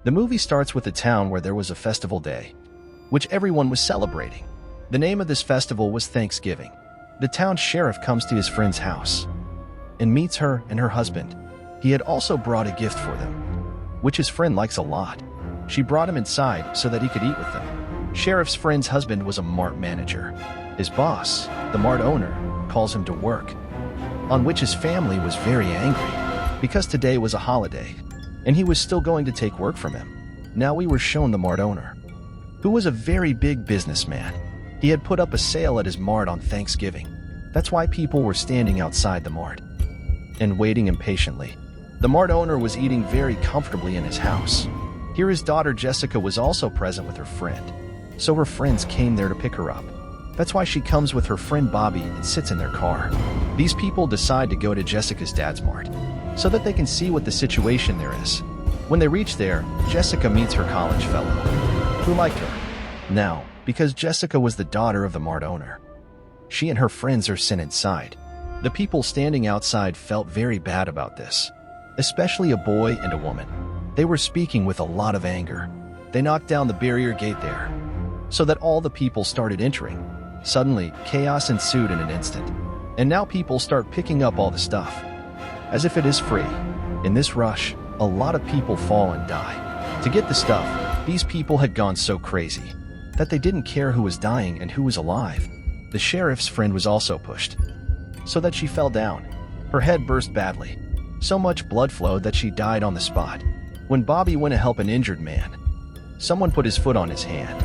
The movie starts with a town where there was a festival day, which everyone was celebrating. The name of this festival was Thanksgiving. The town sheriff comes to his friend's house and meets her and her husband. He had also brought a gift for them, which his friend likes a lot. She brought him inside so that he could eat with them. Sheriff's friend's husband was a mart manager. His boss, the mart owner, calls him to work, on which his family was very angry because today was a holiday and he was still going to take work from him. Now we were shown the mart owner, who was a very big businessman. He had put up a sale at his mart on Thanksgiving. That's why people were standing outside the mart and waiting impatiently. The mart owner was eating very comfortably in his house. Here his daughter Jessica was also present with her friend, so her friends came there to pick her up. That's why she comes with her friend Bobby and sits in their car. These people decide to go to Jessica's dad's mart so that they can see what the situation there is. When they reach there, Jessica meets her college fellow, who liked her. Now, because Jessica was the daughter of the mart owner, she and her friends are sent inside. The people standing outside felt very bad about this, especially a boy and a woman. They were speaking with a lot of anger. They knocked down the barrier gate there, so that all the people started entering. Suddenly, chaos ensued in an instant, and now people start picking up all the stuff, as if it is free. In this rush, a lot of people fall and die. To get the stuff, these people had gone so crazy that they didn't care who was dying and who was alive. The sheriff's friend was also pushed, so that she fell down. Her head burst badly. So much blood flowed that she died on the spot. When Bobby went to help an injured man, someone put his foot on his hand.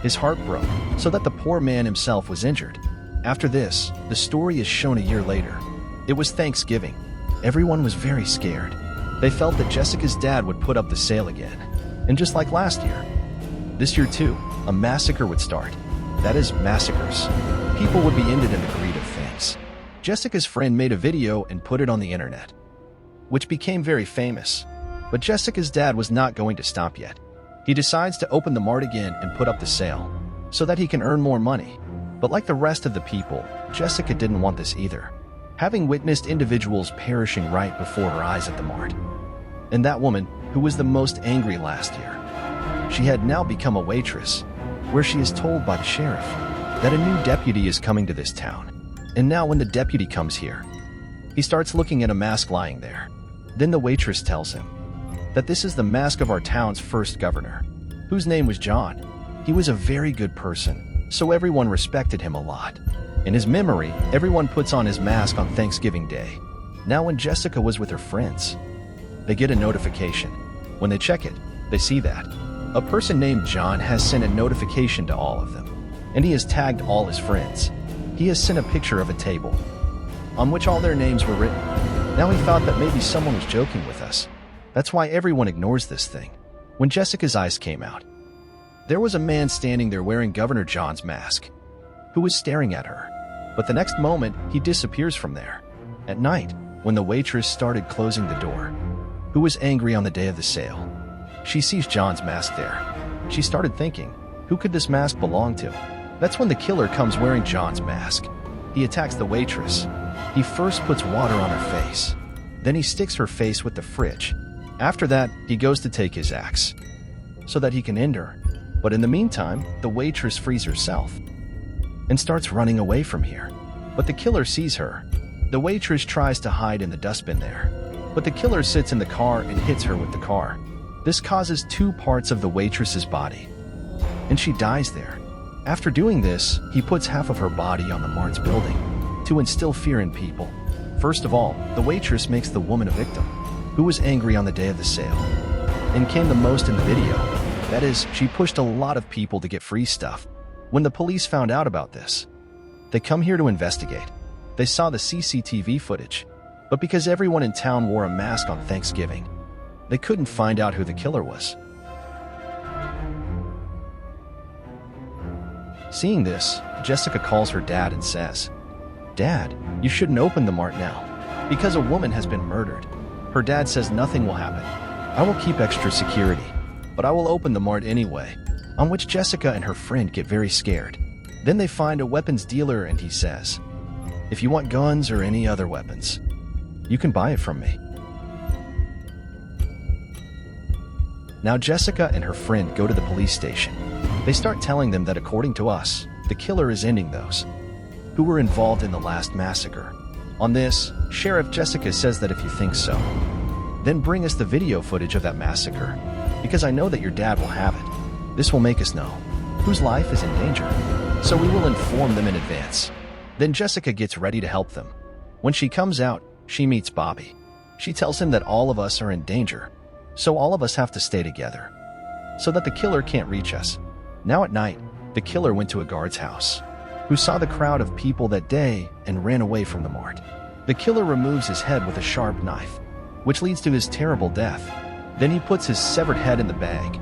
His heart broke, so that the poor man himself was injured. After this, the story is shown a year later. It was Thanksgiving. Everyone was very scared. They felt that Jessica's dad would put up the sale again. And just like last year, this year too, a massacre would start. That is, massacres. People would be ended in the greed of things. Jessica's friend made a video and put it on the internet, which became very famous. But Jessica's dad was not going to stop yet. He decides to open the mart again and put up the sale, so that he can earn more money. But like the rest of the people, Jessica didn't want this either, having witnessed individuals perishing right before her eyes at the mart. And that woman, who was the most angry last year, she had now become a waitress, where she is told by the sheriff that a new deputy is coming to this town. And now when the deputy comes here, he starts looking at a mask lying there. Then the waitress tells him that this is the mask of our town's first governor, whose name was John. He was a very good person, so everyone respected him a lot. In his memory, everyone puts on his mask on Thanksgiving Day. Now when Jessica was with her friends, they get a notification. When they check it, they see that a person named John has sent a notification to all of them, and he has tagged all his friends. He has sent a picture of a table on which all their names were written. Now he thought that maybe someone was joking with us. That's why everyone ignores this thing. When Jessica's eyes came out, there was a man standing there wearing Governor John's mask, who was staring at her. But the next moment, he disappears from there. At night, when the waitress started closing the door, who was angry on the day of the sale, she sees John's mask there. She started thinking, who could this mask belong to? That's when the killer comes wearing John's mask. He attacks the waitress. He first puts water on her face. Then he sticks her face with the fridge. After that, he goes to take his axe, so that he can end her. But in the meantime, the waitress frees herself and starts running away from here. But the killer sees her. The waitress tries to hide in the dustbin there, but the killer sits in the car and hits her with the car. This causes 2 parts of the waitress's body, and she dies there. After doing this, he puts half of her body on the mart's building to instill fear in people. First of all, the waitress makes the woman a victim, who was angry on the day of the sale, and came the most in the video. That is, she pushed a lot of people to get free stuff. When the police found out about this, they come here to investigate. They saw the CCTV footage, but because everyone in town wore a mask on Thanksgiving, they couldn't find out who the killer was. Seeing this, Jessica calls her dad and says, "Dad, you shouldn't open the mart now, because a woman has been murdered." Her dad says nothing will happen. "I will keep extra security, but I will open the mart anyway." On which Jessica and her friend get very scared. Then they find a weapons dealer and he says, "If you want guns or any other weapons, you can buy it from me." Now Jessica and her friend go to the police station. They start telling them that according to us, the killer is ending those who were involved in the last massacre. On this, Sheriff Jessica says that if you think so, then bring us the video footage of that massacre, because I know that your dad will have it. This will make us know whose life is in danger, so we will inform them in advance. Then Jessica gets ready to help them. When she comes out, she meets Bobby. She tells him that all of us are in danger, so all of us have to stay together, so that the killer can't reach us. Now at night, the killer went to a guard's house, who saw the crowd of people that day and ran away from the mart. The killer removes his head with a sharp knife, which leads to his terrible death. Then he puts his severed head in the bag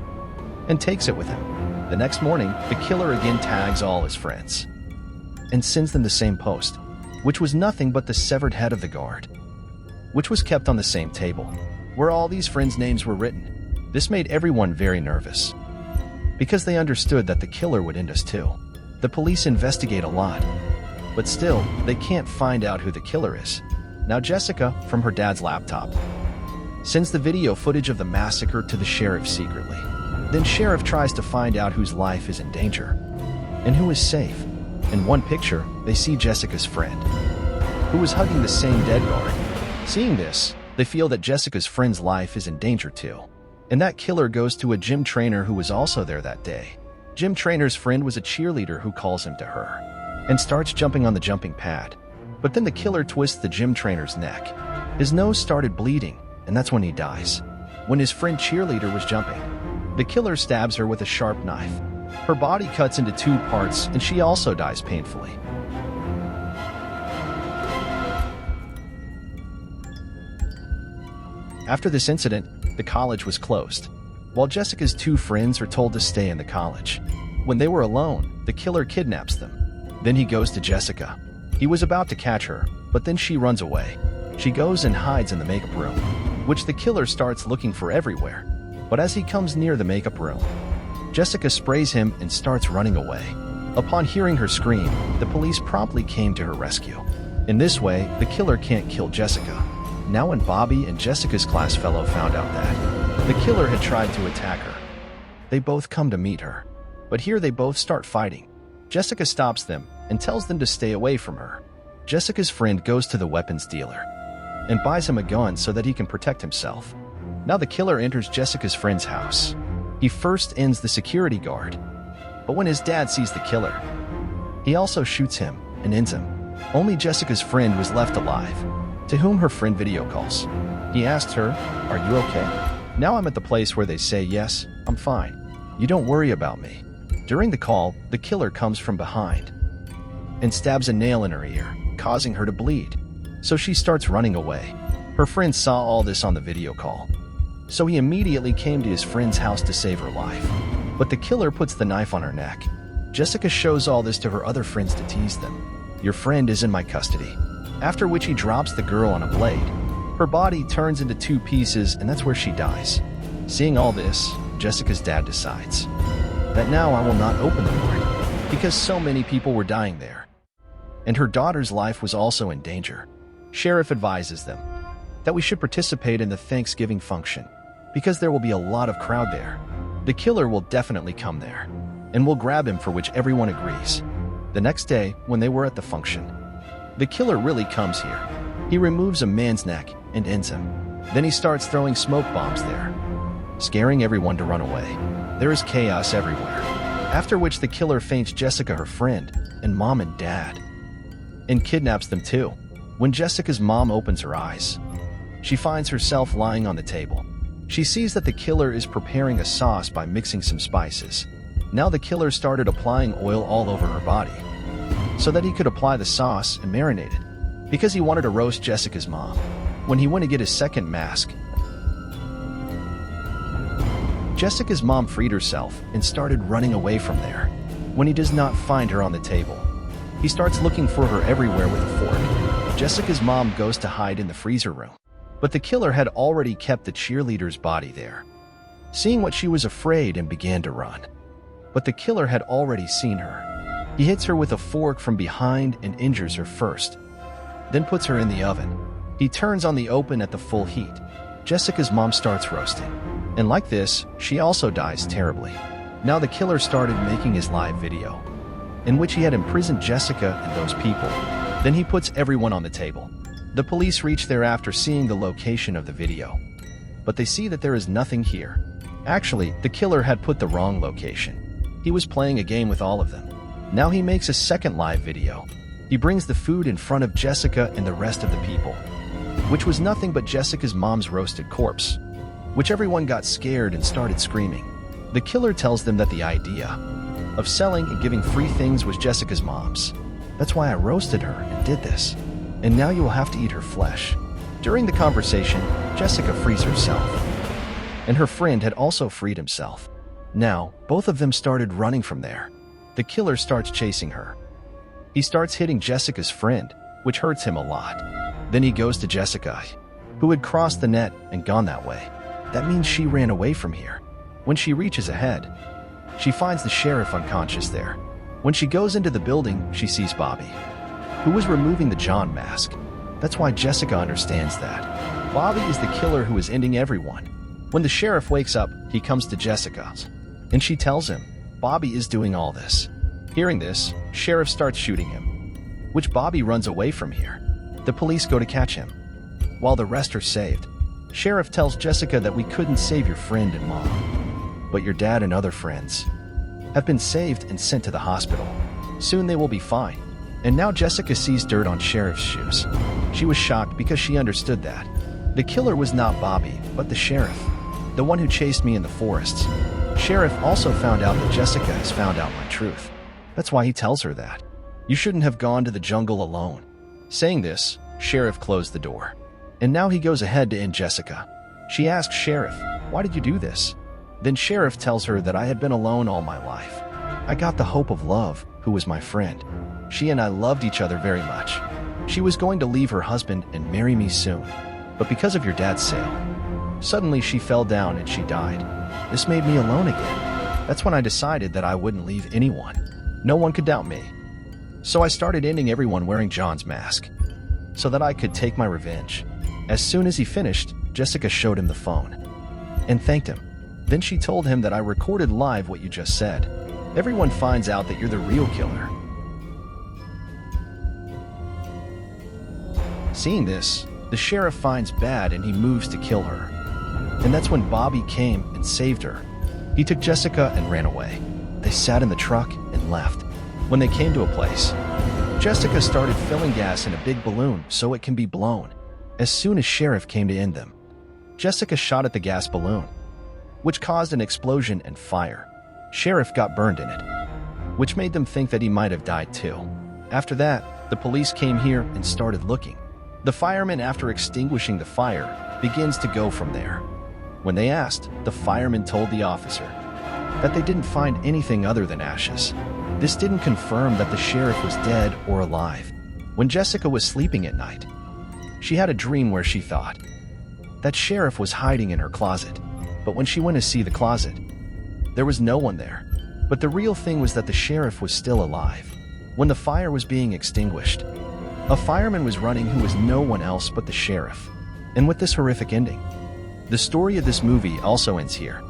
and takes it with him. The next morning, the killer again tags all his friends and sends them the same post, which was nothing but the severed head of the guard, which was kept on the same table, where all these friends' names were written. This made everyone very nervous, because they understood that the killer would end us too. The police investigate a lot, but still, they can't find out who the killer is. Now Jessica, from her dad's laptop, sends the video footage of the massacre to the sheriff secretly. Then Sheriff tries to find out whose life is in danger and who is safe. In one picture, they see Jessica's friend, who was hugging the same dead guard. Seeing this, they feel that Jessica's friend's life is in danger too. And that killer goes to a gym trainer who was also there that day. Gym trainer's friend was a cheerleader who calls him to her and starts jumping on the jumping pad. But then the killer twists the gym trainer's neck. His nose started bleeding, and that's when he dies. When his friend cheerleader was jumping, the killer stabs her with a sharp knife. Her body cuts into 2 parts, and she also dies painfully. After this incident, the college was closed, while Jessica's 2 friends are told to stay in the college. When they were alone, the killer kidnaps them. Then he goes to Jessica. He was about to catch her, but then she runs away. She goes and hides in the makeup room, which the killer starts looking for everywhere. But as he comes near the makeup room, Jessica sprays him and starts running away. Upon hearing her scream, the police promptly came to her rescue. In this way, the killer can't kill Jessica. Now when Bobby and Jessica's class fellow found out that the killer had tried to attack her, they both come to meet her. But here they both start fighting. Jessica stops them and tells them to stay away from her. Jessica's friend goes to the weapons dealer and buys him a gun so that he can protect himself. Now the killer enters Jessica's friend's house. He first ends the security guard, but when his dad sees the killer, he also shoots him and ends him. Only Jessica's friend was left alive, to whom her friend video calls. He asks her, "Are you okay?" Now I'm at the place where they say, "Yes, I'm fine. You don't worry about me." During the call, the killer comes from behind and stabs a nail in her ear, causing her to bleed. So she starts running away. Her friend saw all this on the video call, so he immediately came to his friend's house to save her life. But the killer puts the knife on her neck. Jessica shows all this to her other friends to tease them. "Your friend is in my custody." After which he drops the girl on a blade. Her body turns into 2 pieces, and that's where she dies. Seeing all this, Jessica's dad decides that now I will not open the mart, because so many people were dying there, and her daughter's life was also in danger. Sheriff advises them that we should participate in the Thanksgiving function, because there will be a lot of crowd there. The killer will definitely come there, and we'll grab him, for which everyone agrees. The next day, when they were at the function, the killer really comes here. He removes a man's neck and ends him. Then he starts throwing smoke bombs there, scaring everyone to run away. There is chaos everywhere. After which the killer faints Jessica, her friend, and mom and dad, and kidnaps them too. When Jessica's mom opens her eyes, she finds herself lying on the table. She sees that the killer is preparing a sauce by mixing some spices. Now the killer started applying oil all over her body, so that he could apply the sauce and marinate it, because he wanted to roast Jessica's mom. When he went to get his second mask, Jessica's mom freed herself and started running away from there. When he does not find her on the table, he starts looking for her everywhere with a fork. Jessica's mom goes to hide in the freezer room, but the killer had already kept the cheerleader's body there. Seeing what, she was afraid and began to run, but the killer had already seen her. He hits her with a fork from behind and injures her first, then puts her in the oven. He turns on the oven at the full heat. Jessica's mom starts roasting, And like this, she also dies terribly. Now the killer started making his live video, in which he had imprisoned Jessica and those people. Then he puts everyone on the table. The police reach there after seeing the location of the video, but they see that there is nothing here. Actually, the killer had put the wrong location. He was playing a game with all of them. Now he makes a second live video. He brings the food in front of Jessica and the rest of the people, which was nothing but Jessica's mom's roasted corpse, which everyone got scared and started screaming. The killer tells them that the idea of selling and giving free things was Jessica's mom's. That's why I roasted her and did this. And now you will have to eat her flesh. During the conversation, Jessica frees herself, and her friend had also freed himself. Now, both of them started running from there. The killer starts chasing her. He starts hitting Jessica's friend, which hurts him a lot. Then he goes to Jessica, who had crossed the net and gone that way. That means she ran away from here. When she reaches ahead, she finds the sheriff unconscious there. When she goes into the building, she sees Bobby, who was removing the John mask. That's why Jessica understands that Bobby is the killer who is ending everyone. When the sheriff wakes up, he comes to Jessica, and she tells him Bobby is doing all this. Hearing this, sheriff starts shooting him, which Bobby runs away from here. The police go to catch him, while the rest are saved. Sheriff tells Jessica that we couldn't save your friend and mom, but your dad and other friends have been saved and sent to the hospital. Soon they will be fine. And now Jessica sees dirt on Sheriff's shoes. She was shocked because she understood that the killer was not Bobby, but the sheriff, the one who chased me in the forests. Sheriff also found out that Jessica has found out my truth. That's why he tells her that you shouldn't have gone to the jungle alone. Saying this, Sheriff closed the door. And now he goes ahead to end Jessica. She asks Sheriff, why did you do this? Then Sheriff tells her that I had been alone all my life. I got the hope of love, who was my friend. She and I loved each other very much. She was going to leave her husband and marry me soon. But because of your dad's sale, suddenly she fell down and she died. This made me alone again. That's when I decided that I wouldn't leave anyone. No one could doubt me. So I started ending everyone wearing John's mask, so that I could take my revenge. As soon as he finished, Jessica showed him the phone and thanked him. Then she told him that I recorded live what you just said. Everyone finds out that you're the real killer. Seeing this, the sheriff finds bad and he moves to kill her. And that's when Bobby came and saved her. He took Jessica and ran away. They sat in the truck and left. When they came to a place, Jessica started filling gas in a big balloon so it can be blown. As soon as Sheriff came to end them, Jessica shot at the gas balloon, which caused an explosion and fire. Sheriff got burned in it, which made them think that he might have died too. After that, the police came here and started looking. The fireman, after extinguishing the fire, begins to go from there. When they asked, the fireman told the officer that they didn't find anything other than ashes. This didn't confirm that the sheriff was dead or alive. When Jessica was sleeping at night, she had a dream where she thought that sheriff was hiding in her closet. But when she went to see the closet, there was no one there. But the real thing was that the sheriff was still alive. When the fire was being extinguished, a fireman was running who was no one else but the sheriff. And with this horrific ending, the story of this movie also ends here.